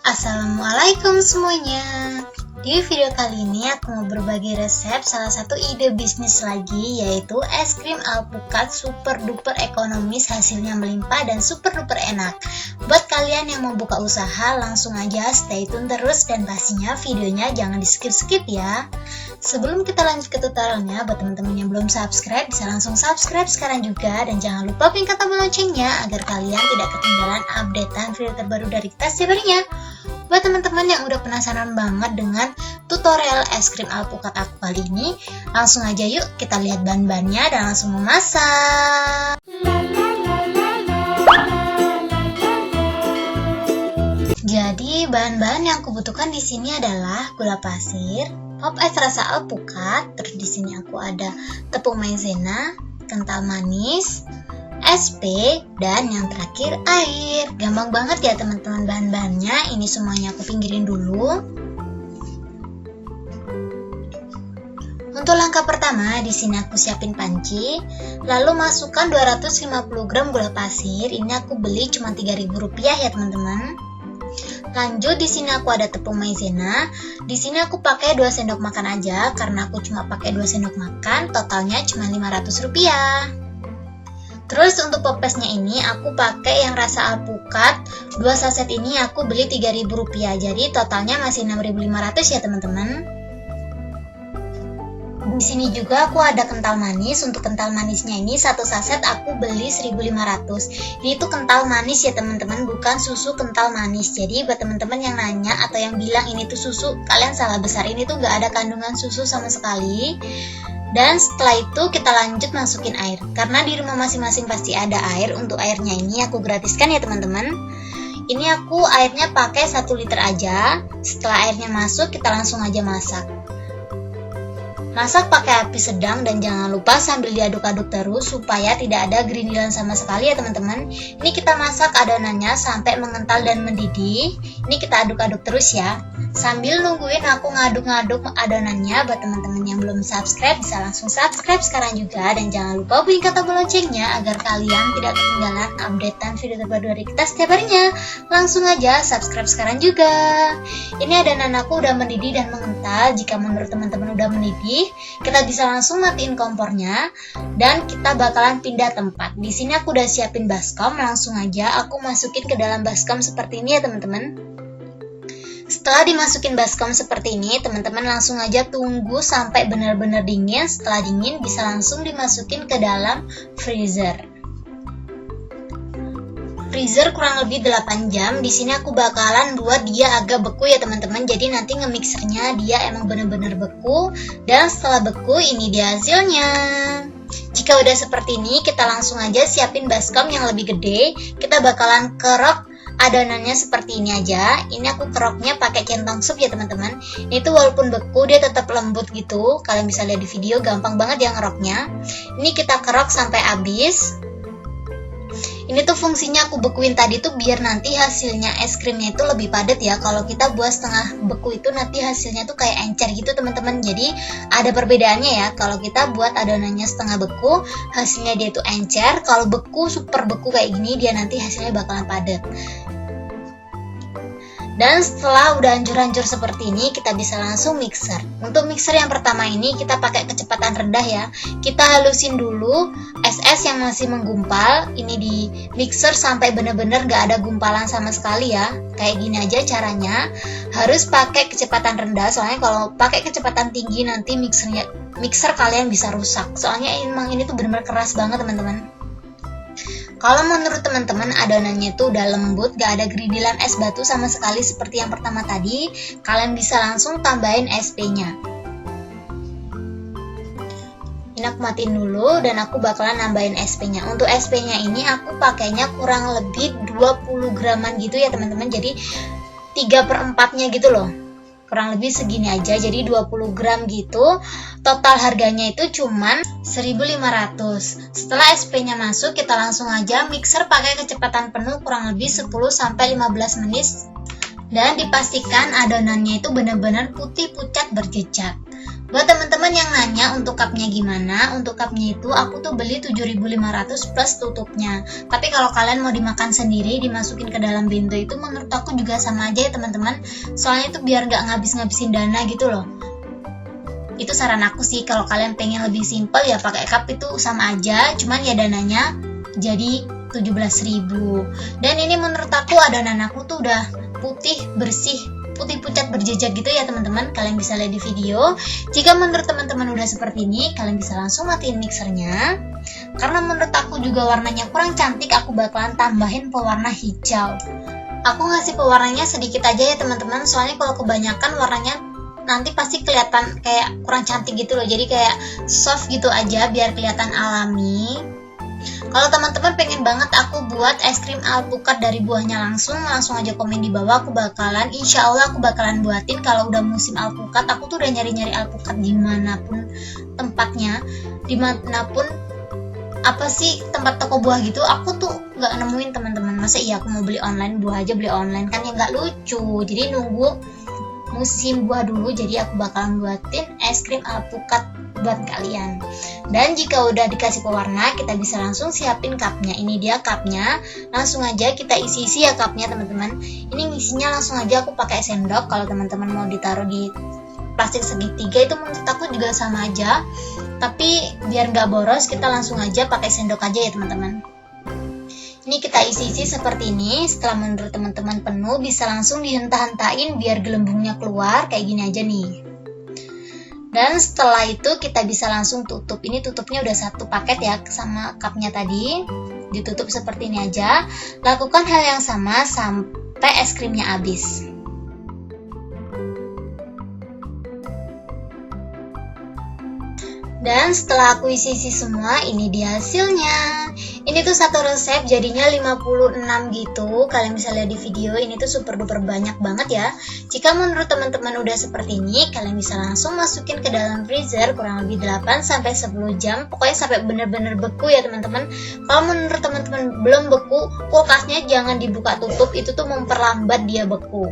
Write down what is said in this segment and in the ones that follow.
Assalamualaikum semuanya. Di video kali ini aku mau berbagi resep salah satu ide bisnis lagi, yaitu es krim alpukat super duper ekonomis, hasilnya melimpah dan super duper enak. Buat kalian yang mau buka usaha, langsung aja stay tune terus dan pastinya videonya jangan di skip ya. Sebelum kita lanjut ke tutorialnya, buat teman-teman yang belum subscribe bisa langsung subscribe sekarang juga, dan jangan lupa pencet tombol loncengnya agar kalian tidak ketinggalan updatean video terbaru dari kita setiap harinya. Buat teman-teman yang udah penasaran banget dengan tutorial es krim alpukat aku kali ini, langsung aja yuk kita lihat bahan-bahannya dan langsung memasak. Jadi bahan-bahan yang aku butuhkan di sini adalah gula pasir, pop ice rasa alpukat, terus di sini aku ada tepung maizena, kental manis, SP, dan yang terakhir air. Gampang banget ya teman-teman bahan-bahannya. Ini semuanya aku pinggirin dulu. Untuk langkah pertama, di sini aku siapin panci, lalu masukkan 250 gram gula pasir. Ini aku beli cuma Rp3.000 ya teman-teman. Lanjut di sini aku ada tepung maizena. Di sini aku pakai 2 sendok makan aja karena aku cuma pakai 2 sendok makan, totalnya cuma Rp500. Terus untuk popesnya ini aku pakai yang rasa alpukat. 2 saset ini aku beli Rp3.000. Jadi totalnya masih Rp6.500 ya teman-teman. Di sini juga aku ada kental manis. Untuk kental manisnya ini 1 saset aku beli Rp1.500. Ini tuh kental manis ya teman-teman, bukan susu kental manis. Jadi buat teman-teman yang nanya atau yang bilang ini tuh susu, kalian salah besar. Ini tuh gak ada kandungan susu sama sekali. Dan setelah itu kita lanjut masukin air. Karena di rumah masing-masing pasti ada air. Untuk airnya ini aku gratiskan ya teman-teman. Ini aku airnya pakai 1 liter aja. Setelah airnya masuk kita langsung aja masak. Masak pakai api sedang dan jangan lupa sambil diaduk-aduk terus supaya tidak ada gerindilan sama sekali ya teman-teman. Ini kita masak adonannya sampai mengental dan mendidih. Ini kita aduk-aduk terus ya. Sambil nungguin aku ngaduk-ngaduk adonannya, buat teman-teman yang belum subscribe bisa langsung subscribe sekarang juga, dan jangan lupa bunyikan tombol loncengnya agar kalian tidak ketinggalan updatean video terbaru dari kita setiap harinya. Langsung aja subscribe sekarang juga. Ini adonan aku udah mendidih dan mengental. Jika menurut teman-teman udah mendidih, kita bisa langsung matiin kompornya dan kita bakalan pindah tempat. Di sini aku udah siapin baskom, langsung aja aku masukin ke dalam baskom seperti ini ya teman-teman. Setelah dimasukin baskom seperti ini, teman-teman langsung aja tunggu sampai benar-benar dingin. Setelah dingin bisa langsung dimasukin ke dalam freezer. Freezer kurang lebih 8 jam. Di sini aku bakalan buat dia agak beku ya teman-teman. Jadi nanti ngemixernya dia emang bener-bener beku. Dan setelah beku ini dia hasilnya. Jika udah seperti ini, kita langsung aja siapin baskom yang lebih gede. Kita bakalan kerok adonannya seperti ini aja. Ini aku keroknya pakai centong sup ya teman-teman. Ini tuh walaupun beku dia tetap lembut gitu. Kalian bisa lihat di video, gampang banget ya ngeroknya. Ini kita kerok sampai habis. Ini tuh fungsinya aku bekuin tadi tuh biar nanti hasilnya es krimnya itu lebih padat ya. Kalau kita buat setengah beku itu nanti hasilnya tuh kayak encer gitu teman-teman. Jadi ada perbedaannya ya. Kalau kita buat adonannya setengah beku, hasilnya dia tuh encer. Kalau beku, super beku kayak gini, dia nanti hasilnya bakalan padat. Dan setelah udah hancur-hancur seperti ini, kita bisa langsung mixer. Untuk mixer yang pertama ini kita pakai kecepatan rendah ya. Kita halusin dulu es yang masih menggumpal. Ini di mixer sampai bener-bener gak ada gumpalan sama sekali ya. Kayak gini aja caranya. Harus pakai kecepatan rendah, soalnya kalau pakai kecepatan tinggi nanti mixer kalian bisa rusak. Soalnya emang ini tuh bener-bener keras banget teman-teman. Kalau menurut teman-teman adonannya itu udah lembut, gak ada gerindilan es batu sama sekali seperti yang pertama tadi, kalian bisa langsung tambahin SP-nya. Ini aku matiin dulu dan aku bakalan nambahin SP-nya. Untuk SP-nya ini aku pakainya kurang lebih 20 graman gitu ya teman-teman. Jadi 3/4-nya gitu loh. Kurang lebih segini aja, jadi 20 gram gitu. Total harganya itu cuman 1.500. Setelah SP-nya masuk, kita langsung aja mixer pakai kecepatan penuh kurang lebih 10-15 menit. Dan dipastikan adonannya itu benar-benar putih pucat berjejak. Buat teman-teman yang nanya untuk cupnya gimana, untuk cupnya itu aku tuh beli 7.500 plus tutupnya. Tapi kalau kalian mau dimakan sendiri, dimasukin ke dalam bento itu menurut aku juga sama aja ya teman-teman. Soalnya itu biar nggak ngabis-ngabisin dana gitu loh. Itu saran aku sih, kalau kalian pengen lebih simple ya pakai cup itu sama aja, cuman ya dananya jadi 17.000. Dan ini menurut aku adonan aku tuh udah putih bersih, putih pucat berjejak gitu ya teman-teman. Kalian bisa lihat di video. Jika menurut teman-teman udah seperti ini, kalian bisa langsung matiin mixernya. Karena menurut aku juga warnanya kurang cantik, aku bakalan tambahin pewarna hijau. Aku ngasih pewarnanya sedikit aja ya teman-teman, soalnya kalau kebanyakan warnanya nanti pasti kelihatan kayak kurang cantik gitu loh. Jadi kayak soft gitu aja biar kelihatan alami. Kalau teman-teman pengen banget aku buat es krim alpukat dari buahnya langsung aja komen di bawah. Insya Allah aku bakalan buatin kalau udah musim alpukat. Aku tuh udah nyari-nyari alpukat dimanapun tempatnya, dimanapun apa sih tempat toko buah gitu, aku tuh nggak nemuin teman-teman. Masa iya aku mau beli online, buah aja beli online, kan ya nggak lucu. Jadi nunggu musim buah dulu, jadi aku bakalan buatin es krim alpukat buat kalian. Dan jika udah dikasih pewarna, kita bisa langsung siapin cupnya. Ini dia cupnya, langsung aja kita isi ya cupnya teman-teman. Ini ngisinya langsung aja aku pakai sendok. Kalau teman-teman mau ditaruh di plastik segitiga itu menurut aku juga sama aja, tapi biar nggak boros kita langsung aja pakai sendok aja ya teman-teman. Ini kita isi seperti ini. Setelah menurut teman-teman penuh, bisa langsung dihenta-hentain biar gelembungnya keluar kayak gini aja nih. Dan setelah itu kita bisa langsung tutup. Ini tutupnya udah satu paket ya sama cupnya tadi. Ditutup seperti ini aja. Lakukan hal yang sama sampai es krimnya habis. Dan setelah aku isi semua, ini dia hasilnya. Ini tuh satu resep jadinya 56 gitu. Kalian bisa lihat di video, ini tuh super duper banyak banget ya. Jika menurut teman-teman udah seperti ini, kalian bisa langsung masukin ke dalam freezer kurang lebih 8-10 jam. Pokoknya sampai bener-bener beku ya teman-teman. Kalau menurut teman-teman belum beku, kulkasnya jangan dibuka tutup, itu tuh memperlambat dia beku.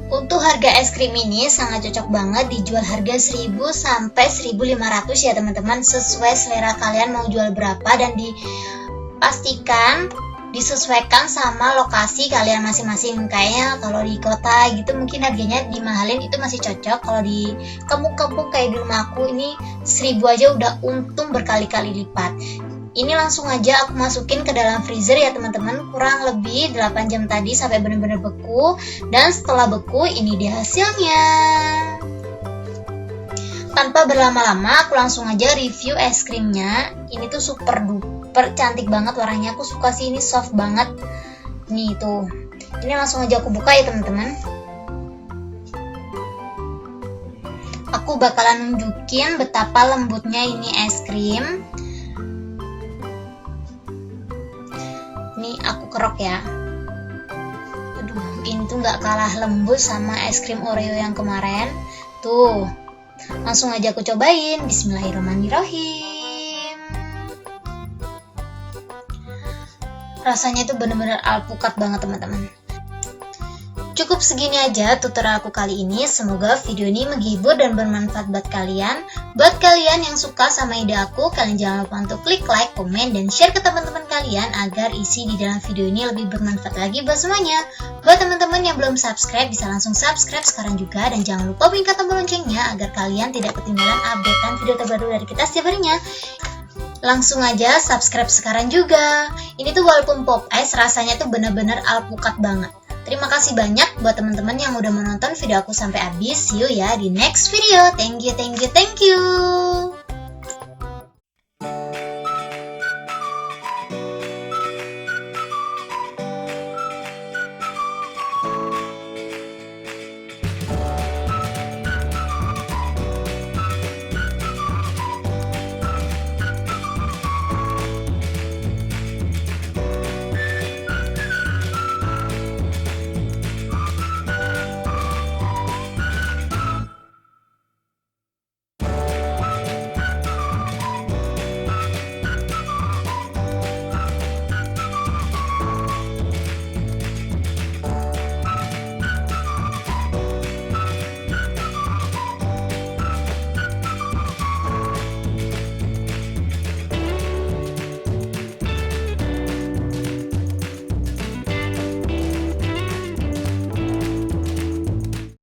Untuk harga es krim ini sangat cocok banget dijual harga 1.000 sampai 1.500 ya teman-teman, sesuai selera kalian mau jual berapa, dan dipastikan disesuaikan sama lokasi kalian masing-masing. Kayaknya kalau di kota gitu mungkin harganya dimahalin, itu masih cocok. Kalau di kampung-kampung kayak di rumah aku ini 1.000 aja udah untung berkali-kali lipat. Ini langsung aja aku masukin ke dalam freezer ya teman-teman, kurang lebih 8 jam tadi sampai benar-benar beku. Dan setelah beku, ini dia hasilnya. Tanpa berlama-lama, aku langsung aja review es krimnya. Ini tuh super duper cantik banget warnanya, aku suka sih, ini soft banget. Nih tuh, ini langsung aja aku buka ya teman-teman. Aku bakalan nunjukin betapa lembutnya ini es krim. Ini aku kerok ya. Aduh, ini tuh nggak kalah lembut sama es krim Oreo yang kemarin. Tuh, langsung aja aku cobain. Bismillahirrahmanirrahim. Rasanya tuh bener-bener alpukat banget teman-teman. Cukup segini aja tutorial aku kali ini. Semoga video ini menghibur dan bermanfaat buat kalian. Buat kalian yang suka sama ide aku, kalian jangan lupa untuk klik like, komen, dan share ke teman-teman kalian agar isi di dalam video ini lebih bermanfaat lagi buat semuanya. Buat teman-teman yang belum subscribe, bisa langsung subscribe sekarang juga. Dan jangan lupa bunyikan tombol loncengnya agar kalian tidak ketinggalan updatean video terbaru dari kita setiap harinya. Langsung aja subscribe sekarang juga. Ini tuh walaupun pop ice, rasanya tuh bener-bener alpukat banget. Terima kasih banyak buat teman-teman yang udah menonton video aku sampai habis. See you ya di next video. Thank you.